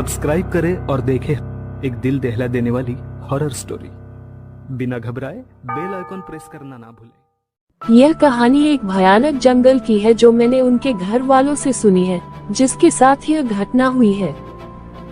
Subscribe करें और देखें एक दिल दहला देने वाली हॉरर स्टोरी। बिना घबराए बेल आइकॉन प्रेस करना ना भूलें। यह कहानी एक भयानक जंगल की है जो मैंने उनके घर वालों से सुनी है, जिसके साथ यह घटना हुई है।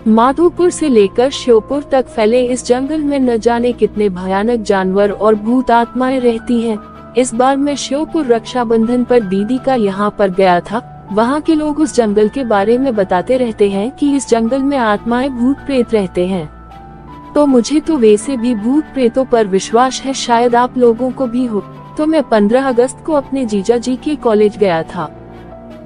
माधोपुर से लेकर श्योपुर तक फैले इस जंगल में न जाने कितने भयानक जानवर और भूत आत्माएं रहती हैं। इस बार मैं श्योपुर रक्षाबंधन पर दीदी का यहाँ पर गया था। वहाँ के लोग उस जंगल के बारे में बताते रहते हैं कि इस जंगल में आत्माएं भूत प्रेत रहते हैं। तो मुझे तो वैसे भी भूत प्रेतों पर विश्वास है, शायद आप लोगों को भी हो। तो मैं 15 अगस्त को अपने जीजा जी के कॉलेज गया था।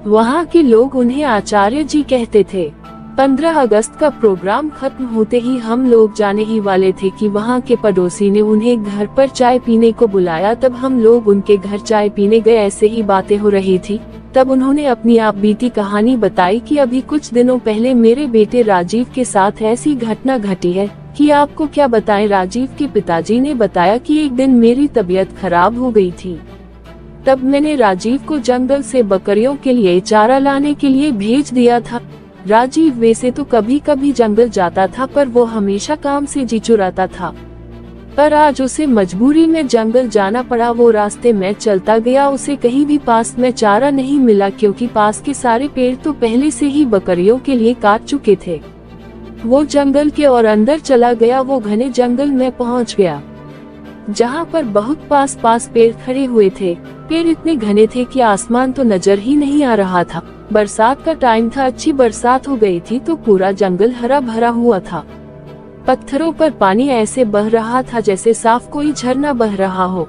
वहाँ के लोग उन्हें आचार्य जी कहते थे। 15 अगस्त का प्रोग्राम खत्म होते ही हम लोग जाने ही वाले थे कि वहाँ के पड़ोसी ने उन्हें घर पर चाय पीने को बुलाया। तब हम लोग उनके घर चाय पीने गए। ऐसे ही बातें हो रही थी, तब उन्होंने अपनी आप बीती कहानी बताई कि अभी कुछ दिनों पहले मेरे बेटे राजीव के साथ ऐसी घटना घटी है कि आपको क्या बताएं। राजीव के पिताजी ने बताया कि एक दिन मेरी तबीयत खराब हो गई थी। तब मैंने राजीव को जंगल से बकरियों के लिए चारा लाने के लिए भेज दिया था। राजीव वैसे तो कभी कभी जंगल जाता था, पर वो हमेशा काम से जी चुराता था। पर आज उसे मजबूरी में जंगल जाना पड़ा। वो रास्ते में चलता गया, उसे कहीं भी पास में चारा नहीं मिला, क्योंकि पास के सारे पेड़ तो पहले से ही बकरियों के लिए काट चुके थे। वो जंगल के और अंदर चला गया। वो घने जंगल में पहुंच गया, जहां पर बहुत पास पास पेड़ खड़े हुए थे। पेड़ इतने घने थे कि आसमान तो नजर ही नहीं आ रहा था। बरसात का टाइम था, अच्छी बरसात हो गई थी, तो पूरा जंगल हरा भरा हुआ था। पत्थरों पर पानी ऐसे बह रहा था जैसे साफ कोई झरना बह रहा हो।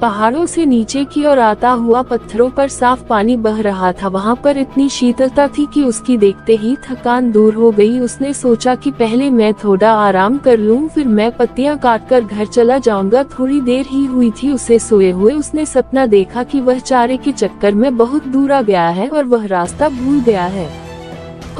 पहाड़ों से नीचे की ओर आता हुआ पत्थरों पर साफ पानी बह रहा था। वहाँ पर इतनी शीतलता थी कि उसकी देखते ही थकान दूर हो गई। उसने सोचा कि पहले मैं थोड़ा आराम कर लूं, फिर मैं पत्तियां काटकर घर चला जाऊंगा। थोड़ी देर ही हुई थी उसे सोए हुए। उसने सपना देखा कि वह चारे के चक्कर में बहुत दूर आ गया है और वह रास्ता भूल गया है।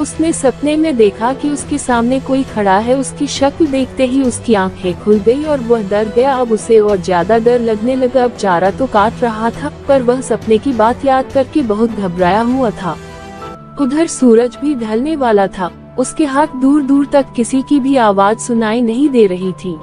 उसने सपने में देखा कि उसके सामने कोई खड़ा है। उसकी शक्ल देखते ही उसकी आंखें खुल गई और वह डर गया। अब उसे और ज्यादा डर लगने लगा। अब चारा तो काट रहा था, पर वह सपने की बात याद करके बहुत घबराया हुआ था। उधर सूरज भी ढलने वाला था। उसके हाथ दूर दूर तक किसी की भी आवाज सुनाई नहीं दे रही थी।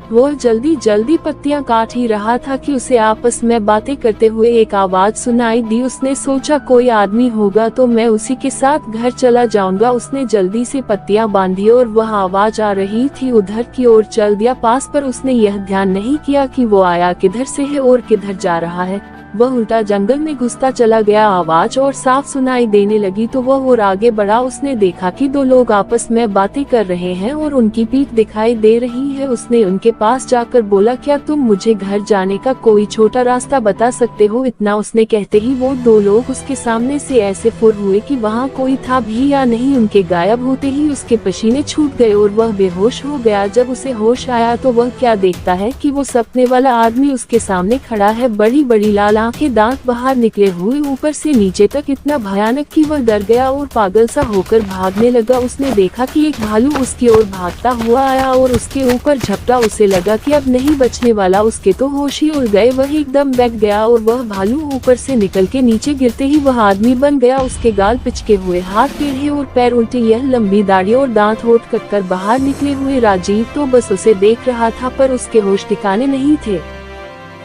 वह जल्दी जल्दी पत्तियां काट ही रहा था कि उसे आपस में बातें करते हुए एक आवाज सुनाई दी। उसने सोचा कोई आदमी होगा तो मैं उसी के साथ घर चला जाऊंगा। उसने जल्दी से पत्तियां बांधी और वह आवाज आ रही थी उधर की ओर चल दिया पास, पर उसने यह ध्यान नहीं किया कि वो आया किधर से है और किधर जा रहा है। वह उल्टा जंगल में घुसता चला गया। आवाज और साफ सुनाई देने लगी तो वह और आगे बढ़ा। उसने देखा कि दो लोग आपस में बातें कर रहे हैं और उनकी पीठ दिखाई दे रही है। उसने उनके पास जाकर बोला, क्या तुम मुझे घर जाने का कोई छोटा रास्ता बता सकते हो? इतना उसने कहते ही वो दो लोग उसके सामने से ऐसे फुर हुए कि वहाँ कोई था भी या नहीं। उनके गायब होते ही उसके पसीने छूट गए और वह बेहोश हो गया। जब उसे होश आया तो वह क्या देखता है कि वो सपने वाला आदमी उसके सामने खड़ा है। बड़ी बड़ी लाल आंखें, दांत बाहर निकले हुए ऊपर से नीचे तक, इतना भयानक कि वह डर गया और पागल सा होकर भागने लगा। उसने देखा कि एक भालू उसकी ओर भागता हुआ आया और उसके ऊपर झपटा। उसे लगा कि अब नहीं बचने वाला। उसके तो होश ही उड़ गए। वह एकदम बैठ गया और वह भालू ऊपर से निकल के नीचे गिरते ही वह आदमी बन गया। उसके गाल पिचके हुए, हाथ टेढ़े और पैर उल्टे, यह लंबी दाढ़ी और दांत होठ कटकर बाहर निकले हुए राजीव तो बस उसे देख रहा था, पर उसके होश ठिकाने नहीं थे।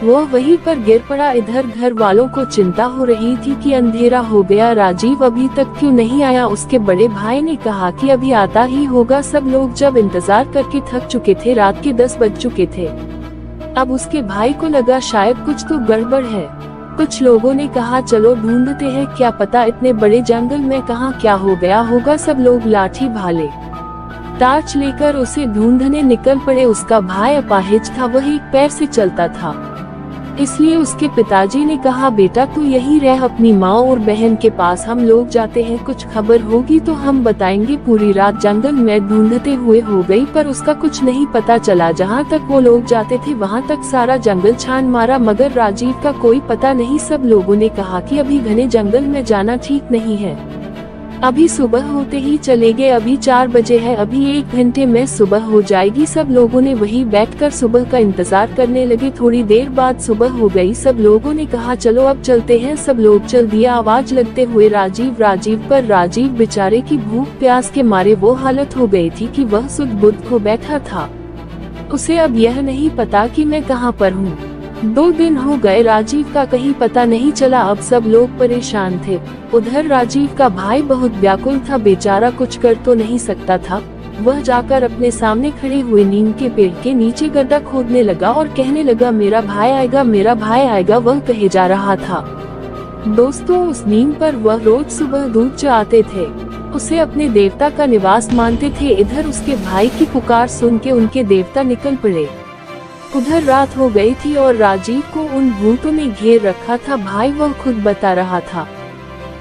वह वहीं पर गिर पड़ा। इधर घर वालों को चिंता हो रही थी कि अंधेरा हो गया, राजीव अभी तक क्यों नहीं आया। उसके बड़े भाई ने कहा कि अभी आता ही होगा। सब लोग जब इंतजार करके थक चुके थे, रात के 10 बज चुके थे। अब उसके भाई को लगा शायद कुछ तो गड़बड़ है। कुछ लोगों ने कहा चलो ढूंढते हैं, क्या पता इतने बड़े जंगल में कहाँ क्या हो गया होगा। सब लोग लाठी भाले टार्च लेकर उसे ढूंढने निकल पड़े। उसका भाई अपाहिज था, वह एक पैर से चलता था, इसलिए उसके पिताजी ने कहा बेटा तू यहीं रह अपनी माँ और बहन के पास, हम लोग जाते हैं, कुछ खबर होगी तो हम बताएंगे। पूरी रात जंगल में ढूंढते हुए हो गई, पर उसका कुछ नहीं पता चला। जहाँ तक वो लोग जाते थे वहाँ तक सारा जंगल छान मारा, मगर राजीव का कोई पता नहीं। सब लोगों ने कहा कि अभी घने जंगल में जाना ठीक नहीं है। अभी सुबह होते ही चले गए, अभी 4 बजे है, अभी 1 घंटे में सुबह हो जाएगी। सब लोगों ने वहीं बैठकर सुबह का इंतजार करने लगे। थोड़ी देर बाद सुबह हो गई। सब लोगों ने कहा चलो अब चलते हैं। सब लोग चल दिया आवाज लगते हुए राजीव राजीव पर। राजीव बेचारे की भूख प्यास के मारे वो हालत हो गई थी कि वह सुध बुध खो बैठा था। उसे अब यह नहीं पता कि मैं कहाँ पर हूँ। 2 दिन हो गए, राजीव का कहीं पता नहीं चला। अब सब लोग परेशान थे। उधर राजीव का भाई बहुत व्याकुल था, बेचारा कुछ कर तो नहीं सकता था। वह जाकर अपने सामने खड़े हुए नीम के पेड़ के नीचे गड्ढा खोदने लगा और कहने लगा मेरा भाई आएगा, मेरा भाई आएगा, वह कहे जा रहा था। दोस्तों, उस नीम पर वह रोज सुबह दूध चढ़ाते थे। उसे अपने देवता का निवास मानते थे। इधर उसके भाई की पुकार सुन के उनके देवता निकल पड़े। उधर रात हो गई थी और राजीव को उन भूतों ने घेर रखा था। भाई वह खुद बता रहा था।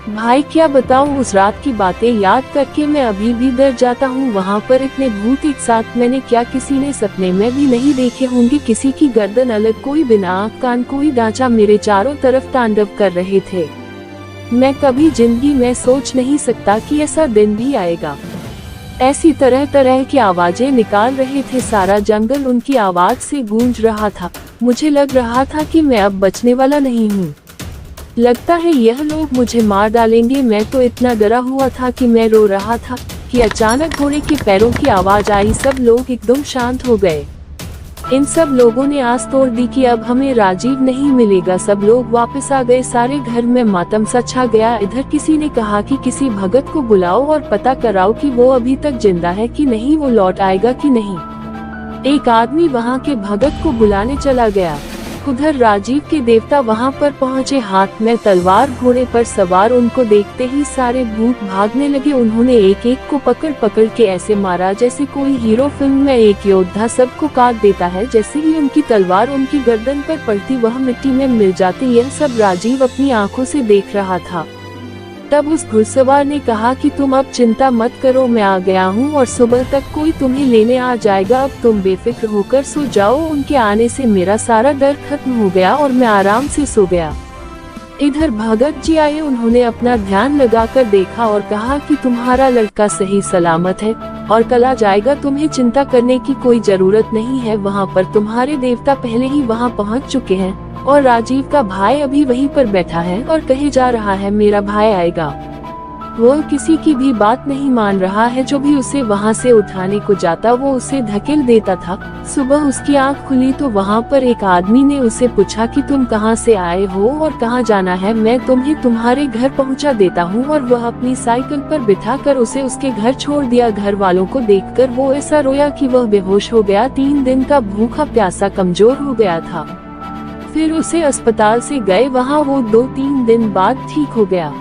भाई क्या बताऊं, उस रात की बातें याद करके मैं अभी भी डर जाता हूँ। वहाँ पर इतने भूत एक साथ मैंने क्या किसी ने सपने में भी नहीं देखे होंगे। किसी की गर्दन अलग, कोई बिना आँख कान, कोई ढांचा मेरे चारों तरफ तांडव कर रहे थे। मैं कभी जिंदगी में सोच नहीं सकता कि ऐसा दिन भी आएगा। ऐसी तरह तरह की आवाजें निकाल रहे थे। सारा जंगल उनकी आवाज से गूंज रहा था। मुझे लग रहा था कि मैं अब बचने वाला नहीं हूँ। लगता है यह लोग मुझे मार डालेंगे। मैं तो इतना डरा हुआ था कि मैं रो रहा था कि अचानक घोड़े के पैरों की आवाज आई। सब लोग एकदम शांत हो गए। इन सब लोगों ने आस तोड़ दी कि अब हमें राजीव नहीं मिलेगा। सब लोग वापस आ गए। सारे घर में मातम सा छा गया। इधर किसी ने कहा कि किसी भगत को बुलाओ और पता कराओ कि वो अभी तक जिंदा है कि नहीं, वो लौट आएगा कि नहीं। एक आदमी वहां के भगत को बुलाने चला गया। उधर राजीव के देवता वहां पर पहुंचे, हाथ में तलवार, घोड़े पर सवार। उनको देखते ही सारे भूत भागने लगे। उन्होंने एक एक को पकड़ पकड़ के ऐसे मारा जैसे कोई हीरो फिल्म में एक योद्धा सबको काट देता है। जैसे ही उनकी तलवार उनकी गर्दन पर पड़ती वह मिट्टी में मिल जाती। यह सब राजीव अपनी आंखों से देख रहा था। तब उस घुड़सवार ने कहा कि तुम अब चिंता मत करो, मैं आ गया हूँ और सुबह तक कोई तुम्हें लेने आ जाएगा। अब तुम बेफिक्र होकर सो जाओ। उनके आने से मेरा सारा डर खत्म हो गया और मैं आराम से सो गया। इधर भगत जी आए। उन्होंने अपना ध्यान लगाकर देखा और कहा कि तुम्हारा लड़का सही सलामत है और कल आ जाएगा। तुम्हें चिंता करने की कोई जरूरत नहीं है। वहाँ पर तुम्हारे देवता पहले ही वहाँ पहुँच चुके हैं और राजीव का भाई अभी वहीं पर बैठा है और कहे जा रहा है मेरा भाई आएगा। वह किसी की भी बात नहीं मान रहा है। जो भी उसे वहां से उठाने को जाता वो उसे धकेल देता था। सुबह उसकी आंख खुली तो वहां पर एक आदमी ने उसे पूछा कि तुम कहां से आए हो और कहां जाना है, मैं तुम्हें तुम्हारे घर पहुंचा देता हूं। और वह अपनी साइकिल पर बिठाकर उसे उसके घर छोड़ दिया। घर वालों को देखकर वो ऐसा रोया कि वह बेहोश हो गया। 3 दिन का भूखा प्यासा कमजोर हो गया था। फिर उसे अस्पताल से गए, वहाँ वो 2-3 दिन बाद ठीक हो गया।